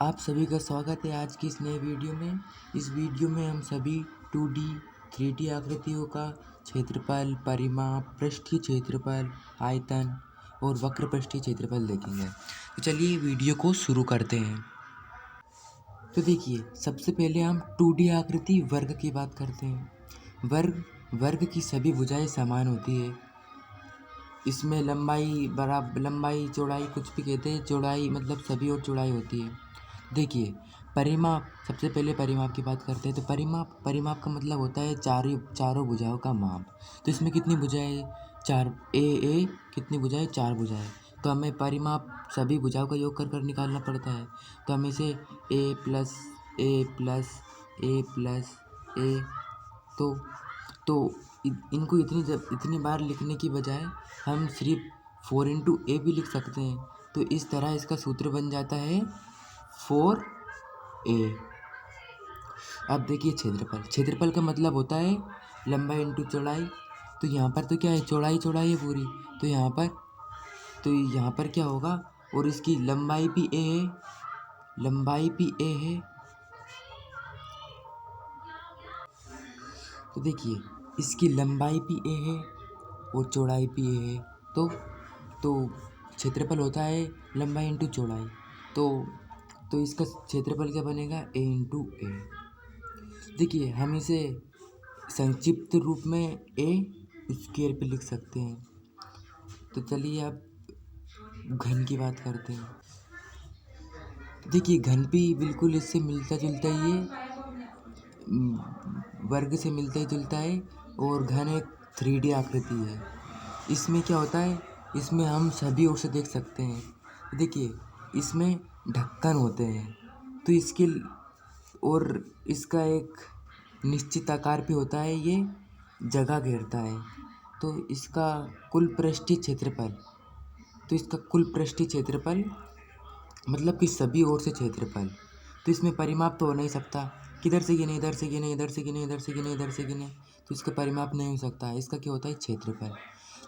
आप सभी का स्वागत है आज की इस नए वीडियो में। इस वीडियो में हम सभी 2D 3D आकृतियों का क्षेत्रफल, परिमाप, पृष्ठीय क्षेत्रफल, आयतन और वक्र पृष्ठीय क्षेत्रफल देखेंगे। तो चलिए वीडियो को शुरू करते हैं। तो देखिए, सबसे पहले हम 2D आकृति वर्ग की बात करते हैं। वर्ग की सभी भुजाएं समान होती है। इसमें लंबाई चौड़ाई कुछ भी कहते हैं, चौड़ाई मतलब सभी और चौड़ाई होती है। देखिए, परिमाप, सबसे पहले परिमाप की बात करते हैं। तो परिमाप का मतलब होता है चारों भुजाओं का माप। तो इसमें कितनी भुजाएं? चार। ए कितनी भुजाएं? चार भुजाएं। तो हमें परिमाप सभी भुजाओं का योग कर निकालना पड़ता है। तो हम इसे ए प्लस ए प्लस ए प्लस ए तो इनको इतनी बार लिखने की बजाय हम सिर्फ 4 × a भी लिख सकते हैं। तो इस तरह इसका सूत्र बन जाता है 4a। अब देखिए, क्षेत्रफल का मतलब होता है लंबाई इंटू चौड़ाई। तो यहाँ पर तो क्या है, चौड़ाई है पूरी। तो यहाँ पर क्या होगा, और इसकी लंबाई भी a है। तो देखिए, इसकी लंबाई भी a है और चौड़ाई भी a है। तो क्षेत्रफल होता है लंबाई इंटू चौड़ाई। तो इसका क्षेत्रफल क्या बनेगा? a × a। देखिए, हम इसे संक्षिप्त रूप में a² पे लिख सकते हैं। तो चलिए अब घन की बात करते हैं। देखिए, घन भी बिल्कुल इससे मिलता जुलता ही है, वर्ग से मिलता ही जुलता है। और घन एक 3D आकृति है। इसमें क्या होता है, इसमें हम सभी ओर से देख सकते हैं। देखिए, इसमें ढक्कन होते हैं। तो इसका एक निश्चित आकार भी होता है, ये जगह घेरता है। तो इसका कुल पृष्ठीय क्षेत्रफल मतलब कि सभी ओर से क्षेत्रफल। तो इसमें परिमाप तो हो नहीं सकता, किधर से गिने, इधर से गिने, इधर से गिने, इधर से गिने, इधर से गिने, तो इसका परिमाप नहीं हो सकता। इसका क्या होता है? क्षेत्रफल।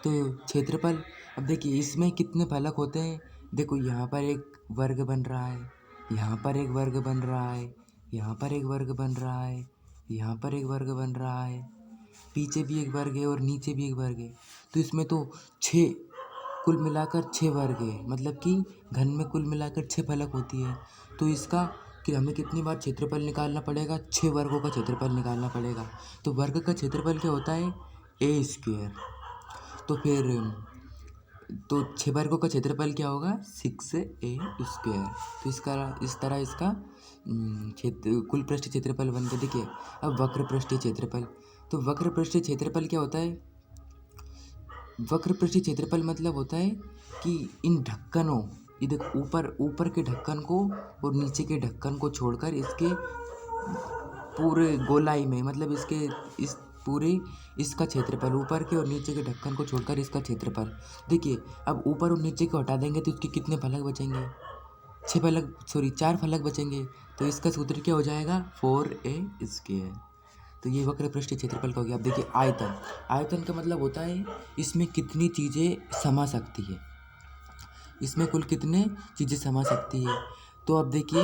तो क्षेत्रफल, अब देखिए इसमें कितने फलक होते हैं। देखो, यहाँ पर एक वर्ग बन रहा है, यहाँ पर एक वर्ग बन रहा है, यहाँ पर एक वर्ग बन रहा है, यहाँ पर एक वर्ग बन रहा है, पीछे भी एक वर्ग है और नीचे भी एक वर्ग है। तो इसमें तो कुल मिलाकर 6 वर्ग है। मतलब कि घन में कुल मिलाकर 6 फलक होती है। तो इसका कि हमें कितनी बार क्षेत्रफल निकालना पड़ेगा? 6 वर्गों का क्षेत्रफल निकालना पड़ेगा। तो वर्ग का क्षेत्रफल क्या होता है? a²। तो 6 वर्गों का क्षेत्रफल क्या होगा? 6a²। तो इस तरह इसका कुल पृष्ठीय क्षेत्रफल बन गया। देखिए, अब वक्र पृष्ठीय क्षेत्रफल। तो वक्र पृष्ठीय क्षेत्रफल क्या होता है? वक्र पृष्ठीय क्षेत्रफल मतलब होता है कि इन ढक्कनों, इधर ऊपर के ढक्कन को और नीचे के ढक्कन को छोड़कर इसके पूरे गोलाई में, मतलब इसका क्षेत्रफल, ऊपर के और नीचे के ढक्कन को छोड़कर इसका क्षेत्रफल। देखिए, अब ऊपर और नीचे को हटा देंगे तो इसके कितने फलक बचेंगे? 4 फलक बचेंगे। तो इसका सूत्र क्या हो जाएगा? 4a²। तो ये वक्र पृष्ठीय क्षेत्रफल का हो गया। अब देखिए, आयतन का मतलब होता है इसमें कितनी चीज़ें समा सकती है, इसमें कुल कितने चीज़ें समा सकती है। तो अब देखिए,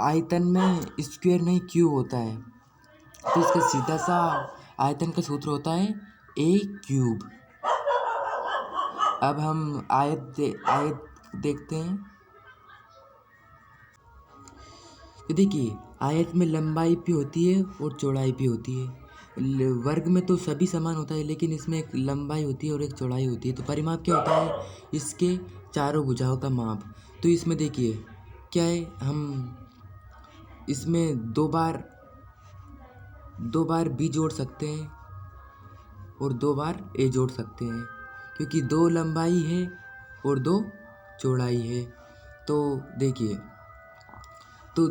आयतन में स्क्वायर नहीं क्यूब होता है। तो इसका सीधा सा आयतन का सूत्र होता है a³। अब हम आयत देखते हैं। तो देखिए, आयत में लंबाई भी होती है और चौड़ाई भी होती है। वर्ग में तो सभी समान होता है, लेकिन इसमें एक लंबाई होती है और एक चौड़ाई होती है। तो परिमाप क्या होता है? इसके चारों भुजाओं का माप। तो इसमें देखिए क्या है, हम इसमें दो बार b जोड़ सकते हैं और 2 बार a जोड़ सकते हैं, क्योंकि 2 लंबाई है और 2 चौड़ाई है। तो देखिए, तो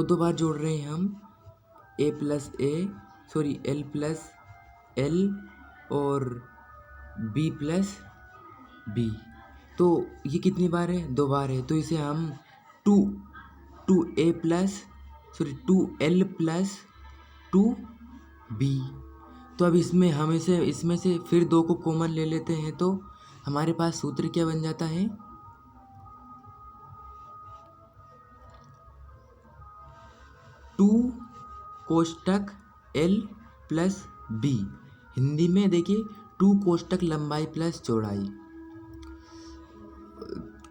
2 बार जोड़ रहे हैं हम l प्लस l और b प्लस b। तो ये कितनी बार है? 2 बार है। तो इसे हम 2l प्लस 2b। तो अब इसमें से फिर 2 को कॉमन ले लेते हैं। तो हमारे पास सूत्र क्या बन जाता है? टू कोष्टक एल प्लस बी। हिंदी में देखिए टू कोष्टक लंबाई प्लस चौड़ाई,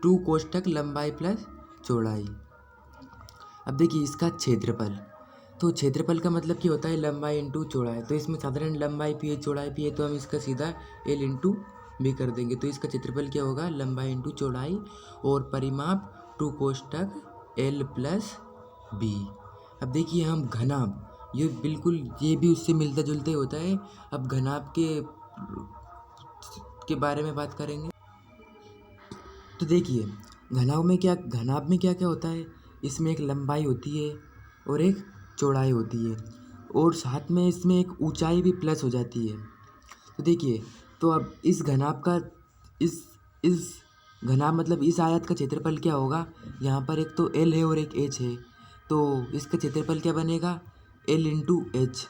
टू कोष्टक लंबाई प्लस चौड़ाई। अब देखिए इसका क्षेत्रफल, तो क्षेत्रफल का मतलब क्या होता है, लंबाई इंटू चौड़ाई। तो इसमें साधारण लंबाई पी है, चौड़ाई पी है, तो हम इसका सीधा एल इंटू बी कर देंगे। तो इसका क्षेत्रफल क्या होगा, लंबाई इंटू चौड़ाई, और परिमाप टू कोष्टक एल प्लस बी। अब देखिए हम घनाभ, ये बिल्कुल ये भी उससे मिलता जुलता ही होता है। अब घनाभ के बारे में बात करेंगे। तो देखिए घनाभ में क्या क्या होता है, इसमें एक लंबाई होती है और एक चौड़ाई होती है, और साथ में इसमें एक ऊंचाई भी प्लस हो जाती है। तो देखिए, तो अब इस घनाभ का इस घनाभ मतलब इस आयत का क्षेत्रफल क्या होगा, यहाँ पर एक तो एल है और एक एच है, तो इसका क्षेत्रफल क्या बनेगा, एल इंटू एच।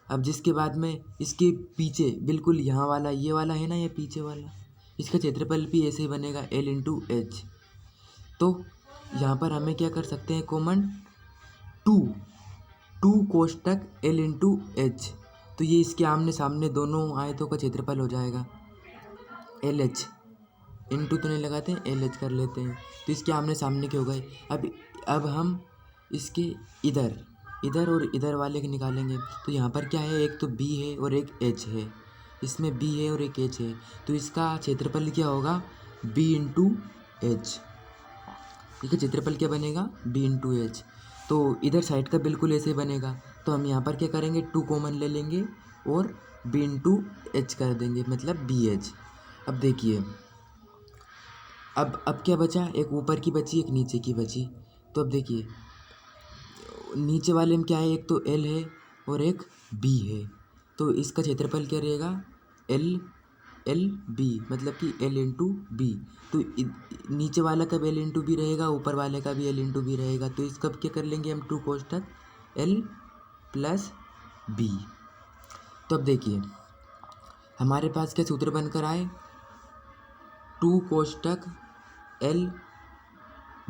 अब जिसके बाद में इसके पीछे बिल्कुल यहाँ वाला, ये वाला है ना, ये पीछे वाला, इसका क्षेत्रफल भी ऐसे ही बनेगा, एल इंटू एच। तो यहाँ पर हमें क्या कर सकते हैं कॉमन, टू कोष्टक एल इंटू एच। तो ये इसके आमने सामने दोनों आयतों का क्षेत्रफल हो जाएगा, एल एच। इंटू तो नहीं लगाते हैं, एल एच कर लेते हैं। तो इसके आमने सामने के हो गए। अब हम इसके इधर और इधर वाले के निकालेंगे। तो यहाँ पर क्या है, एक तो बी है और एक एच है, इसमें बी है और एक एच है, तो इसका क्षेत्रफल क्या होगा, बी इंटू एच। इसका क्षेत्रफल क्या बनेगा, बी इंटू एच। तो इधर साइड का बिल्कुल ऐसे बनेगा। तो हम यहाँ पर क्या करेंगे, टू कॉमन ले लेंगे और बी इंटू एच कर देंगे, मतलब बी एच। अब देखिए अब क्या बचा, एक ऊपर की बची, एक नीचे की बची। तो अब देखिए नीचे वाले में क्या है, एक तो एल है और एक बी है, तो इसका क्षेत्रफल क्या रहेगा, एल बी, मतलब कि एल इंटू बी। तो नीचे वाला का भी एल इंटू बी रहेगा, ऊपर वाले का भी एल इंटू बी रहेगा। तो इसका क्या कर लेंगे हम, टू कोष्टक एल प्लस बी। तो अब देखिए हमारे पास क्या सूत्र बनकर आए, टू कोष्टक एल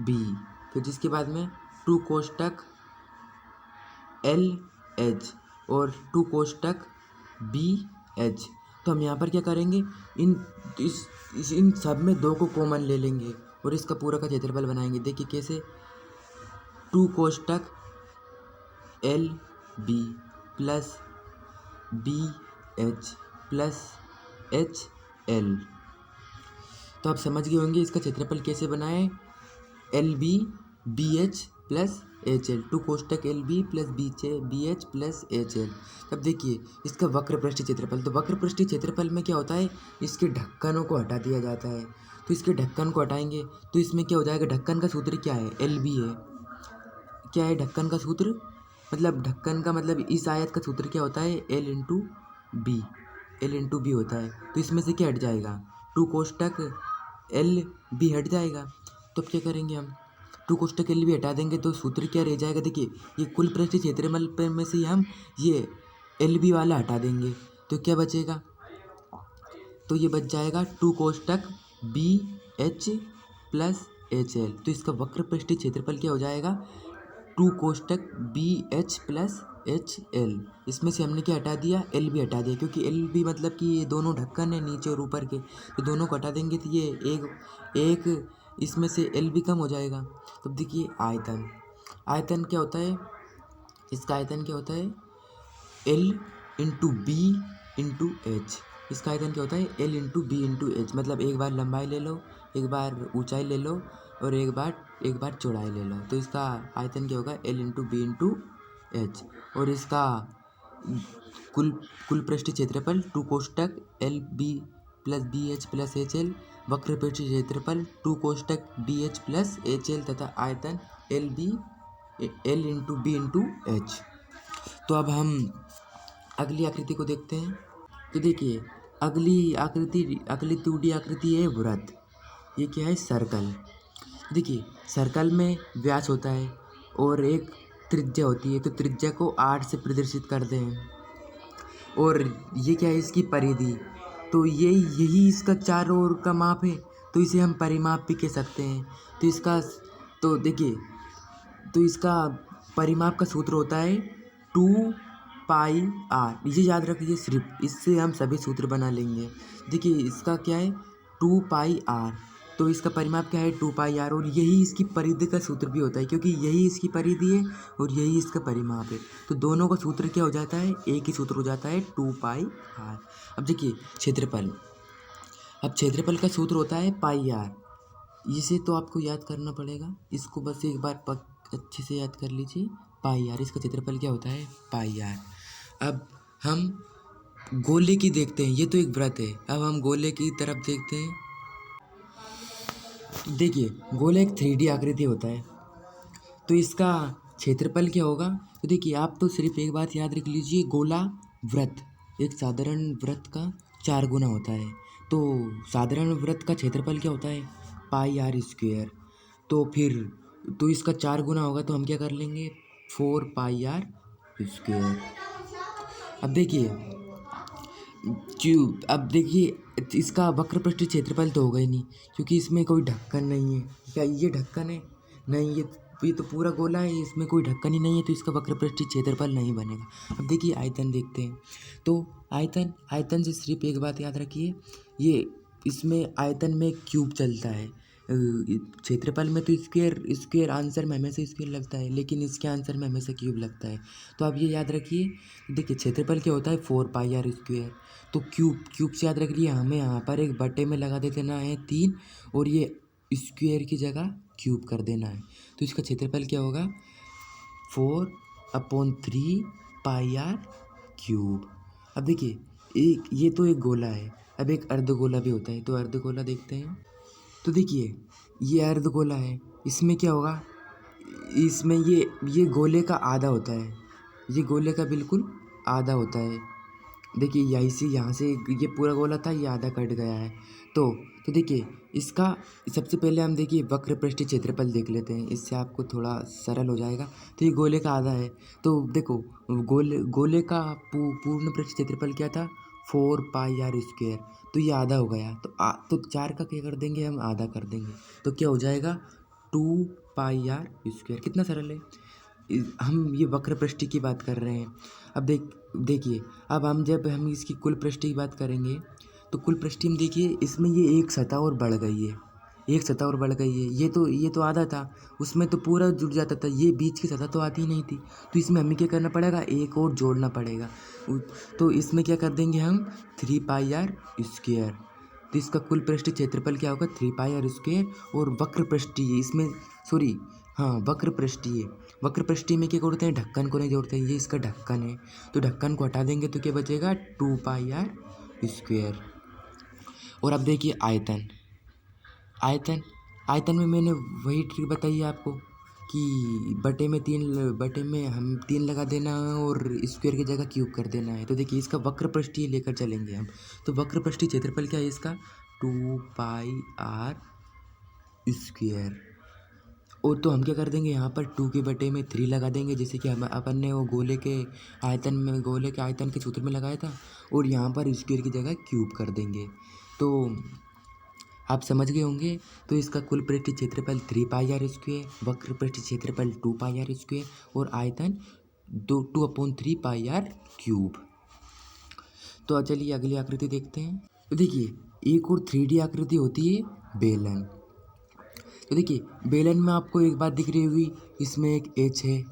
बी, फिर जिसके बाद में टू कोष्टक एल एच और टू कोष्टक बी एच। तो हम यहाँ पर क्या करेंगे, इन सब में दो को कॉमन ले लेंगे और इसका पूरा का क्षेत्रफल बनाएंगे। देखिए कैसे, टू कोष्टक l b plus b h plus h l. तो आप समझ गए होंगे इसका क्षेत्रफल कैसे बनाए, l b h plus h l, two कोष्टक l b plus b h plus h l. अब देखिए इसका वक्र पृष्ठीय क्षेत्रफल, तो वक्र पृष्ठीय क्षेत्रफल में क्या होता है, इसके ढक्कनों को हटा दिया जाता है। तो इसके ढक्कन को हटाएंगे तो इसमें क्या हो जाएगा, ढक्कन का सूत्र क्या है, एल बी है। क्या है ढक्कन का सूत्र, मतलब ढक्कन का मतलब इस आयत का सूत्र क्या होता है, एल इंटू बी होता है। तो इसमें से क्या हट जाएगा, टू कोष्टक एल बी हट जाएगा। तो अब क्या करेंगे हम, टू कोष्टक एल बी हटा देंगे तो सूत्र क्या रह जाएगा, देखिए ये कुल पृष्ठीय क्षेत्रफल में से हम ये एल बी वाला हटा देंगे तो क्या बचेगा, तो ये बच जाएगा टू कोष्टक b h plus h l. तो इसका वक्र पृष्ठीय क्षेत्रफल क्या हो जाएगा, टू कोष्टक b h plus h l. इसमें से हमने क्या हटा दिया, एल बी हटा दिया, क्योंकि एल बी मतलब कि ये दोनों ढक्कन है नीचे और ऊपर के, तो दोनों को हटा देंगे तो ये एक इसमें से एल बी कम हो जाएगा। तो देखिए आयतन क्या होता है, इसका आयतन क्या होता है, L into B into H. इसका आयतन क्या होता है, L into B into H, मतलब एक बार लंबाई ले लो, एक बार ऊंचाई ले लो और एक बार चौड़ाई ले लो। तो इसका आयतन क्या होगा, l into B into h. और इसका कुल पृष्ठीय क्षेत्रफल टू कोष्टक l b plus b h plus h l, वक्र पृष्ठीय क्षेत्रफल टू कोष्टक b h plus h l तथा आयतन l into B into h. तो अब हम अगली आकृति को देखते हैं। तो देखिए अगली 2D आकृति है वृत्त। ये क्या है, सर्कल। देखिए सर्कल में व्यास होता है और एक त्रिज्या होती है, तो त्रिज्या को 8 से प्रदर्शित करते हैं। और ये क्या है, इसकी परिधि, तो यही इसका चारों ओर का माप है, तो इसे हम परिमाप भी कह सकते हैं। तो इसका देखिए, तो इसका परिमाप का सूत्र होता है 2πr। ये याद रखिए सिर्फ, इससे हम सभी सूत्र बना लेंगे। देखिए इसका क्या है 2πr, तो इसका परिमाप क्या है 2πr, और यही इसकी परिधि का सूत्र भी होता है, क्योंकि यही इसकी परिधि है और यही इसका परिमाप है। तो दोनों का सूत्र क्या हो जाता है, एक ही सूत्र हो जाता है 2πr। अब देखिए क्षेत्रफल, अब क्षेत्रफल का सूत्र होता है πr। इसे तो आपको याद करना पड़ेगा, इसको बस एक बार अच्छे से याद कर लीजिए। πr, इसका क्षेत्रफल क्या होता है πr। अब हम गोले की देखते हैं, ये तो एक वृत्त है। अब हम गोले की तरफ देखते हैं। देखिए गोले एक 3D आकृति होता है, तो इसका क्षेत्रफल क्या होगा। तो देखिए आप तो सिर्फ एक बात याद रख लीजिए, गोला वृत्त एक साधारण वृत्त का 4 गुना होता है। तो साधारण वृत्त का क्षेत्रफल क्या होता है πr²। तो फिर तो इसका 4 गुना होगा, तो हम क्या कर लेंगे 4πr²। अब देखिए अब देखिए इसका वक्रपृष्ठीय क्षेत्रफल तो होगा ही नहीं, क्योंकि इसमें कोई ढक्कन नहीं है। क्या ये ढक्कन है, नहीं, ये तो पूरा गोला है, इसमें कोई ढक्कन ही नहीं है, तो इसका वक्रपृष्ठीय क्षेत्रफल नहीं बनेगा। अब देखिए आयतन देखते हैं। तो आयतन से सिर्फ एक बात याद रखिए, ये इसमें आयतन में क्यूब चलता है। क्षेत्रफल में तो स्क्वायर आंसर में हमेशा स्क्वायर लगता है, लेकिन इसके आंसर में हमेशा क्यूब लगता है। तो आप ये याद रखिए। देखिए क्षेत्रफल क्या होता है 4πr²। तो क्यूब से याद रखिए, हमें यहाँ पर एक बटे में लगा देना है 3, और ये स्क्वायर की जगह क्यूब कर देना है। तो इसका क्षेत्रफल क्या होगा 4/3πr³। अब देखिए ये तो एक गोला है, अब एक अर्धगोला भी होता है, तो अर्धगोला देखते हैं। तो देखिए ये अर्धगोला है, इसमें क्या होगा, इसमें ये गोले का आधा होता है, ये गोले का बिल्कुल आधा होता है। देखिए यहाँ से ये पूरा गोला था, ये आधा कट गया है। तो देखिए इसका सबसे पहले हम देखिए वक्रपृष्ठीय क्षेत्रफल देख लेते हैं, इससे आपको थोड़ा सरल हो जाएगा। तो ये गोले का आधा है, तो देखो गोले का पूर्ण पृष्ठ क्षेत्रफल क्या था 4πr²। तो ये आधा हो गया, तो 4 का क्या कर देंगे हम, आधा कर देंगे, तो क्या हो जाएगा 2πr²। कितना सरल है। हम ये वक्रपृष्ठ की बात कर रहे हैं। अब देखिए अब जब हम इसकी कुल पृष्ठ की बात करेंगे, तो कुल पृष्ठ में देखिए इसमें ये एक सतह और बढ़ गई है, ये तो आधा था, उसमें तो पूरा जुड़ जाता था, ये बीच की सतह तो आती ही नहीं थी। तो इसमें हमें क्या करना पड़ेगा, एक और जोड़ना पड़ेगा। तो इसमें क्या कर देंगे हम 3πr²। तो इसका कुल पृष्ठीय क्षेत्रफल क्या होगा 3πr²। और वक्रपृष्ठीय इसमें वक्रपृष्ठीय में क्या जोड़ते हैं, ढक्कन को नहीं जोड़ते हैं, ये इसका ढक्कन है, तो ढक्कन को हटा देंगे तो क्या बचेगा 2πr²। और अब देखिए आयतन में मैंने वही ट्रिक बताई आपको कि बटे में हम 3 लगा देना है और स्क्वायर की जगह क्यूब कर देना है। तो देखिए इसका वक्रपृष्ठीय लेकर चलेंगे हम, तो वक्रपृष्ठीय क्षेत्रफल क्या है इसका 2πr²। और तो हम क्या कर देंगे, यहाँ पर 2 के बटे में 3 लगा देंगे, जैसे कि हम अपन ने वो गोले के आयतन के सूत्र में लगाया था, और यहाँ पर स्क्वायर की जगह क्यूब कर देंगे। तो आप समझ गए होंगे। तो इसका कुल पृष्ठीय क्षेत्रफल 3πr², वक्रपृष्ठीय क्षेत्रफल 2πr², और आयतन 2/3πr³। तो चलिए अगली आकृति देखते हैं। तो देखिए एक और 3D आकृति होती है बेलन। तो देखिए बेलन में आपको एक बात दिख रही होगी, इसमें एक एच है,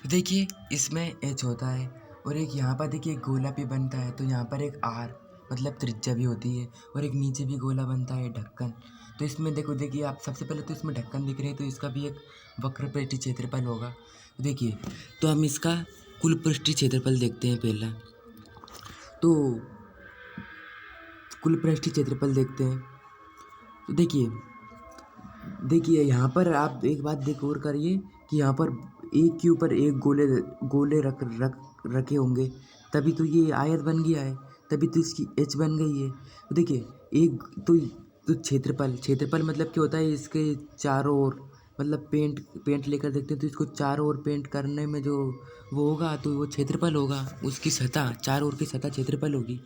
देखिए इसमें एच होता है, और एक यहाँ पर देखिए गोला भी बनता है, तो यहाँ पर एक आर मतलब त्रिज्या भी होती है, और एक नीचे भी गोला बनता है ढक्कन। तो इसमें देखिए आप सबसे पहले तो इसमें ढक्कन दिख रहे हैं, तो इसका भी एक वक्रपृष्ठीय क्षेत्रफल होगा। देखिए तो हम इसका कुल पृष्ठीय क्षेत्रफल देखते हैं पहला। तो कुल पृष्ठीय क्षेत्रफल देखते हैं। तो देखिए यहाँ पर आप एक बात और करिए कि यहाँ पर एक के ऊपर एक गोले रखे होंगे, तभी तो ये आयत बन गया है, तभी तो इसकी एच बन गई है। तो देखिए एक तो क्षेत्रफल मतलब क्या होता है, इसके चारों ओर मतलब पेंट लेकर देखते हैं तो इसको चारों ओर पेंट करने में जो वो होगा तो वो क्षेत्रफल होगा, उसकी सतह चारों ओर की सतह क्षेत्रफल होगी।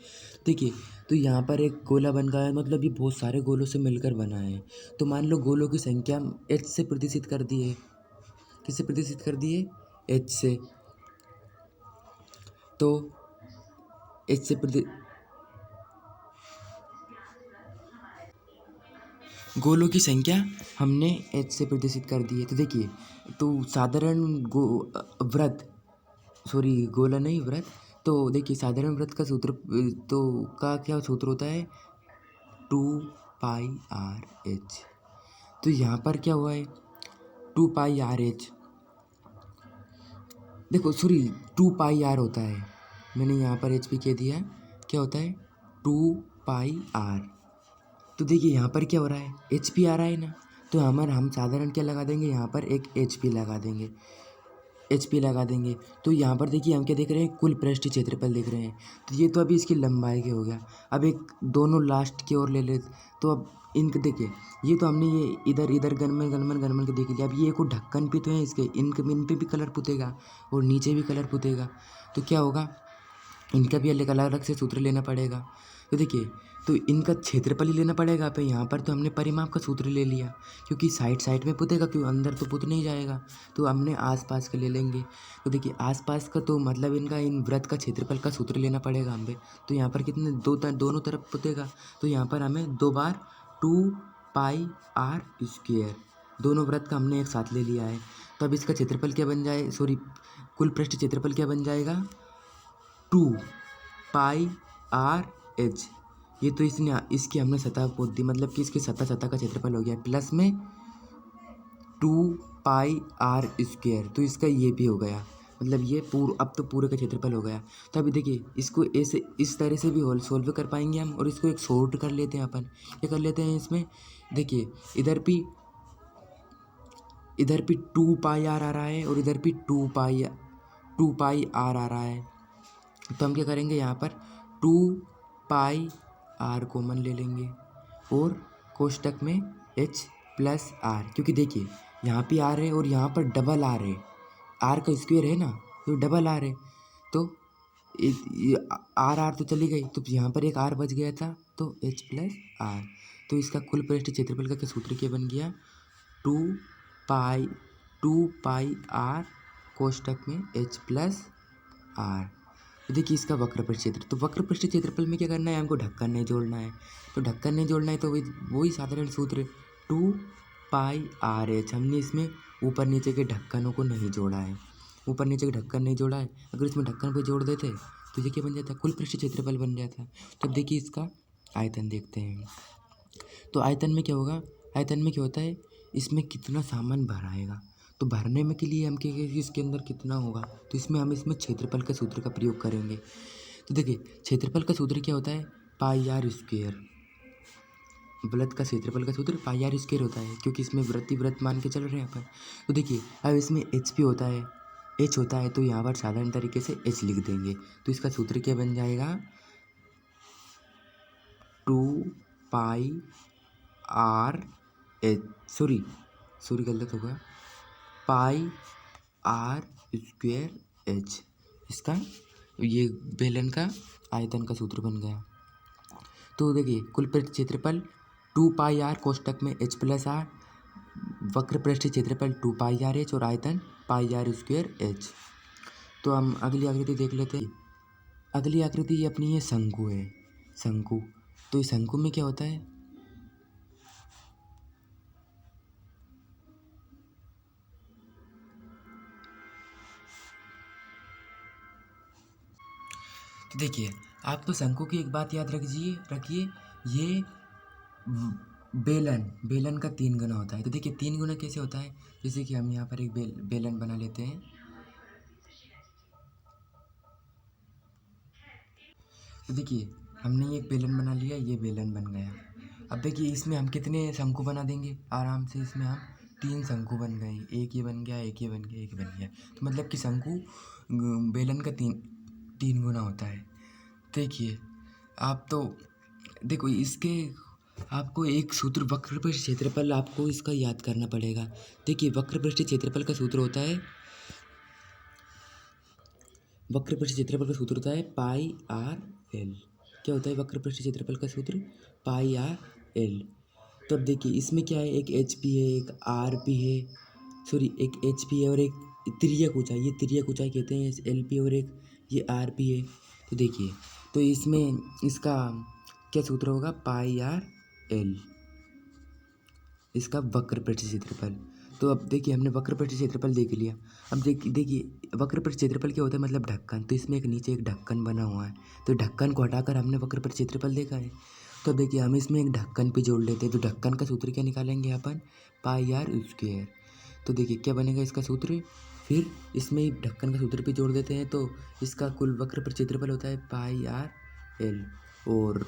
देखिए, तो यहाँ पर एक गोला बन गया है, मतलब ये बहुत सारे गोलों से मिलकर बना है। तो मान लो गोलों की संख्या h से प्रदर्शित कर दी है। किससे प्रदर्शित कर दी है? h से। तो h से गोलों की संख्या हमने h से प्रदर्शित कर दी है। तो देखिए, तो साधारण वृत्त, सॉरी गोला नहीं वृत्त, तो देखिए साधारण वृत्त का सूत्र तो का क्या सूत्र होता है? 2πr/h। तो यहाँ पर क्या हुआ है? 2πr/h, देखो सॉरी 2πr होता है, मैंने यहाँ पर h भी कह दिया। क्या होता है? 2πr। तो देखिए यहाँ पर क्या हो रहा है? एच पी आ रहा है ना, तो हम साधारण क्या लगा देंगे? यहाँ पर एक एच पी लगा देंगे, एच पी लगा देंगे। तो यहाँ पर देखिए हम क्या देख रहे हैं? कुल पृष्ठ क्षेत्रफल देख रहे हैं। तो ये तो अभी इसकी लंबाई के हो गया। अब एक दोनों लास्ट की ओर ले ले, तो अब इनके देखिए, ये तो हमने ये इधर इधर गनमन के देख लिया। अब ये को ढक्कन पे तो है इसके, इन पे भी कलर पुतेगा और नीचे भी कलर पुतेगा। तो क्या होगा? इनका भी अलग अलग से सूत्र लेना पड़ेगा। तो देखिए, तो इनका क्षेत्रफल ही लेना पड़ेगा। पे यहाँ पर तो हमने परिमाप का सूत्र ले लिया, क्योंकि साइड में पुतेगा, क्यों अंदर तो पुत नहीं जाएगा। तो हमने आसपास के ले लेंगे। तो देखिए आसपास का तो मतलब इनका इन वृत्त का क्षेत्रफल का सूत्र लेना पड़ेगा हमें। तो यहाँ पर कितने दोनों तरफ पुतेगा, तो यहाँ पर हमें 2 बार 2πr², दोनों वृत्त का हमने एक साथ ले लिया है। तो अब इसका क्षेत्रफल क्या बन जाए, सॉरी कुल पृष्ठ क्षेत्रफल क्या बन जाएगा? 2πr/h। ये तो इसकी हमने सतह पोत दी, मतलब कि इसकी सतह का क्षेत्रफल हो गया, प्लस में 2πr²। तो इसका ये भी हो गया, मतलब ये अब तो पूरे का क्षेत्रफल हो गया। तो अभी देखिए इसको ऐसे इस तरह से भी सोल्व कर पाएंगे हम, और इसको एक शॉर्ट कर लेते हैं अपन। क्या कर लेते हैं इसमें? देखिए इधर भी 2πr आ रहा है और इधर भी 2πr आ रहा है। तो हम क्या करेंगे? यहाँ पर 2πr कॉमन ले लेंगे और कोष्टक में h+r, क्योंकि देखिए यहाँ पे r है और यहाँ पर डबल r है, r का स्क्वायर है ना, तो डबल r है। तो ये r तो चली गई, तो यहाँ पर एक r बच गया था, तो h+r। तो इसका कुल पृष्ठ क्षेत्रफल का सूत्र क्या बन गया? 2πr कोष्टक में h+r। तो देखिए इसका वक्र पृष्ठ क्षेत्र, तो वक्र पृष्ठ क्षेत्रफल में क्या करना है? हमको ढक्कन नहीं जोड़ना है। तो ढक्कन नहीं जोड़ना है तो वही साधारण सूत्र 2πr/h। हमने इसमें ऊपर नीचे के ढक्कनों को नहीं जोड़ा है, ऊपर नीचे के ढक्कन नहीं जोड़ा है। अगर इसमें ढक्कन को जोड़ देते तो ये क्या बन जाता? कुल पृष्ठ क्षेत्रफल बन जाता। तब देखिए इसका आयतन देखते हैं। तो आयतन में क्या होगा? आयतन में क्या होता है? इसमें कितना सामान भराएगा, तो भरने में के लिए हम क्या कहेंगे? इसके अंदर कितना होगा, तो इसमें क्षेत्रफल के सूत्र का प्रयोग करेंगे। तो देखिए क्षेत्रफल का सूत्र क्या होता है? πr²। वृत्त का क्षेत्रफल का सूत्र πr² होता है, क्योंकि इसमें वृत्त मान के चल रहे हैं अपन। तो देखिए अब इसमें h भी होता है, h होता है, तो यहाँ पर साधारण तरीके से h लिख देंगे। तो इसका सूत्र क्या बन जाएगा? 2πr/h, सॉरी गलत हो गया, πr²h। इसका ये बेलन का आयतन का सूत्र बन गया। तो देखिए कुल पृष्ठ क्षेत्रफल 2πr कोष्टक में h+r, वक्र पृष्ठ क्षेत्रफल 2πr/h और आयतन πr²h। तो हम अगली आकृति देख लेते हैं। अगली आकृति ये अपनी ये शंकु है, शंकु। तो इस शंकु में क्या होता है? तो देखिए आप तो शंकु की एक बात याद रखिए, ये बेलन का 3 गुना होता है। तो देखिए 3 गुना कैसे होता है? जैसे कि हम यहाँ पर एक बेलन बना लेते हैं। तो देखिए हमने एक बेलन बना लिया, ये बेलन बन गया। अब देखिए इसमें हम कितने शंकु बना देंगे आराम से? इसमें हम 3 शंकु बन गए, एक ये बन गया, एक ये बन गया, एक बन गया। तो मतलब कि शंकु बेलन का 3 गुना होता है। देखिए आप तो देखो इसके आपको एक सूत्र वक्रपृष्ठ क्षेत्रफल आपको इसका याद करना पड़ेगा। देखिए वक्रपृष्ठ क्षेत्रफल का सूत्र होता है पाई आर एल। क्या होता है वक्रपृष्ठ क्षेत्रफल का सूत्र? पाई आर एल। तो अब देखिए इसमें क्या है, एक एच पी है, एक आर पी है, सॉरी एक एच पी है और एक तिर्यक ऊंचाई, ये तिर्यक ऊंचाई कहते हैं एल पी, और एक ये आर पी है। तो देखिए तो इसमें इसका क्या सूत्र होगा? पाई आर एल, इसका वक्रपृष्ठ क्षेत्रफल। तो अब देखिए हमने वक्रपृष्ठ क्षेत्रफल देख लिया। अब देखिए वक्रपृष्ठ क्षेत्रफल क्या होता है? मतलब ढक्कन। तो इसमें एक नीचे एक ढक्कन बना हुआ है, तो ढक्कन को हटाकर हमने वक्रपृष्ठ क्षेत्रफल देखा है। तो अब देखिए हम इसमें एक ढक्कन भी जोड़ लेते हैं, तो ढक्कन का सूत्र क्या निकालेंगे अपन? पाई आर स्क्वायर। तो देखिए क्या बनेगा इसका सूत्र? फिर इसमें ढक्कन का सूत्र भी जोड़ देते हैं, तो इसका कुल वक्रपृष्ठ क्षेत्रफल होता है पाई आर एल। और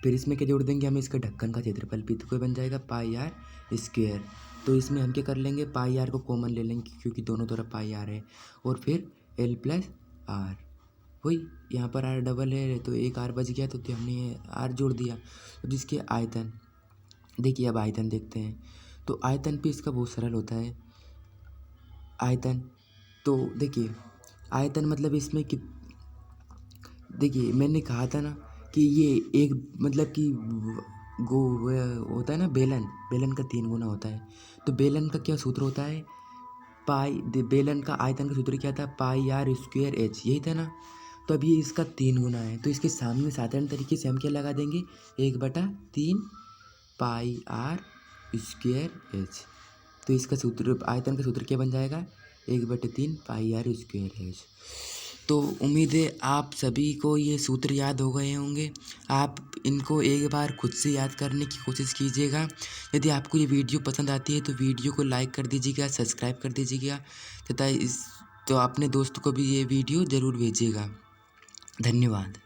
फिर इसमें क्या जोड़ देंगे हम? इसका ढक्कन का क्षेत्रफल भी, तो कोई बन जाएगा पाई आर स्क्वायर। तो इसमें हम क्या कर लेंगे? पाई आर को कॉमन ले लेंगे क्योंकि दोनों तरफ पाई आर है, और फिर एल प्लस आर। वही यहाँ पर आर डबल है तो एक आर बच गया, तो हमने आर जोड़ दिया। तो जिसके आयतन, देखिए अब आयतन देखते हैं। तो आयतन भी इसका बहुत सरल होता है। आयतन तो देखिए आयतन मतलब इसमें कि देखिए मैंने कहा था ना कि ये एक मतलब कि गो होता है ना, बेलन, बेलन का 3 गुना होता है। तो बेलन का क्या सूत्र होता है? बेलन का आयतन का सूत्र क्या था? पाई आर स्क्वायर एच, यही था ना। तो अब ये इसका 3 गुना है, तो इसके सामने साधारण तरीके से हम क्या लगा देंगे? 1/3 पाई आर स्क्वायर एच। तो इसका सूत्र, आयतन का सूत्र क्या बन जाएगा? 1/3 पाई आर स्क्वायर एच। तो उम्मीद है आप सभी को ये सूत्र याद हो गए होंगे। आप इनको एक बार खुद से याद करने की कोशिश कीजिएगा। यदि आपको ये वीडियो पसंद आती है तो वीडियो को लाइक कर दीजिएगा, सब्सक्राइब कर दीजिएगा तथा तो अपने दोस्त को भी ये वीडियो ज़रूर भेजिएगा। धन्यवाद।